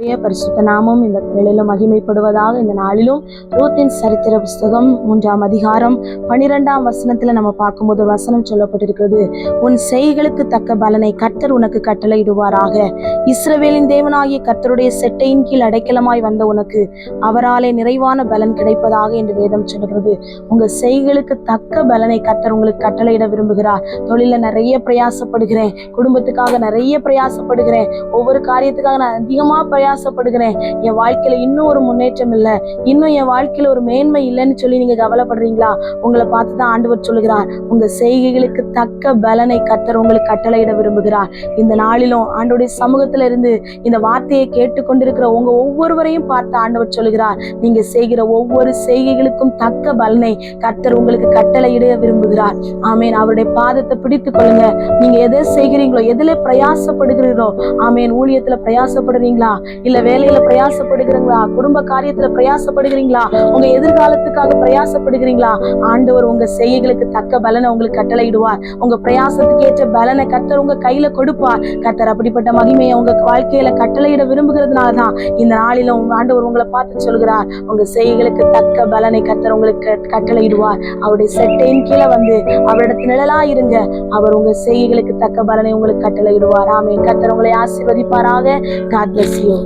பரிசுத்த நாமம் இந்த வேளையிலும் மகிமைப்படுவதாக. இந்த நாளிலும் ரூத்தின் சரித்திர புஸ்தகம் 3ஆம் அதிகாரம் 12ஆம் வசனத்துல நம்ம பார்க்கும்போது ஒரு வசனம் சொல்லப்பட்டிருக்கிறது. உன் செய்களுக்கு தக்க பலனை கர்த்தர் உனக்கு கட்டளையிடுவாராக. இஸ்ரவேலின் தேவனாகிய கர்த்தருடைய செட்டையின் கீழ் அடைக்கலமாய் வந்த உனக்கு அவராலே நிறைவான பலன் கிடைப்பதாக என்று வேதம் சொல்கிறது. உங்க செய்களுக்கு தக்க பலனை கர்த்தர் உங்களுக்கு கட்டளையிட விரும்புகிறார். தொழில நிறைய பிரயாசப்படுகிறேன், குடும்பத்துக்காக நிறைய பிரயாசப்படுகிறேன், ஒவ்வொரு காரியத்துக்காக நான் அதிகமா பிரயாசப்படுகிறேன், என் வாழ்க்கையில இன்னும் ஒரு முன்னேற்றம் இல்லை, இன்னும் என் வாழ்க்கையில ஒரு மேன்மை இல்லைன்னு சொல்லி நீங்க கவலைப்படுறீங்களா? உங்களை பார்த்துதான் ஆண்டவர் சொல்லுகிறார், உங்க செய்கைகளுக்கு தக்க பலனை கர்த்தர் உங்களுக்கு கட்டளையிட விரும்புகிறார். இந்த நாளிலும் ஆண்டவருடைய சமூகத்துல இருந்து இந்த வார்த்தையை கேட்டுக்கொண்டிருக்கிற உங்க ஒவ்வொருவரையும் பார்த்து ஆண்டவர் சொல்லுகிறார், நீங்க செய்கிற ஒவ்வொரு செய்கைகளுக்கும் தக்க பலனை கர்த்தர் உங்களுக்கு கட்டளையிட விரும்புகிறார். ஆமேன். அவருடைய பாதத்தை பிடித்து கொள்ளுங்க. நீங்க எதை செய்கிறீங்களோ, எதுல பிரயாசப்படுகிறீர்களோ, ஆமேன், ஊழியத்துல பிரயாசப்படுறீங்களா, இல்ல வேலையில பிரயாசப்படுகிறீங்களா, குடும்ப காரியத்துல பிரயாசப்படுகிறீங்களா, உங்க எதிர்காலத்துக்காக பிரயாசப்படுகிறீங்களா, ஆண்டவர் உங்க செய்கைகளுக்கு தக்க பலனை உங்களுக்கு கட்டளையிடுவார். உங்க பிரயாசத்துக்கு ஏற்ற பலனை கர்த்தர் உங்க கையில கொடுப்பார். கர்த்தர் அப்படிப்பட்ட மகிமையை உங்க வாழ்க்கையில கட்டளையிட விரும்புகிறதுனாலதான் இந்த நாளிலும் ஆண்டவர் உங்களை பார்த்து சொல்கிறார், உங்க செய்கைகளுக்கு தக்க பலனை கர்த்தர் உங்களுக்கு கட்டளையிடுவார். அவருடைய செட்டையின் கீழே வந்து அவரிடத்து நிழலா இருங்க, அவர் உங்க செய்கைகளுக்கு தக்க பலனை உங்களுக்கு கட்டளையிடுவார். ஆமென். கர்த்தர் உங்களை ஆசீர்வதிப்பாராக. God bless you.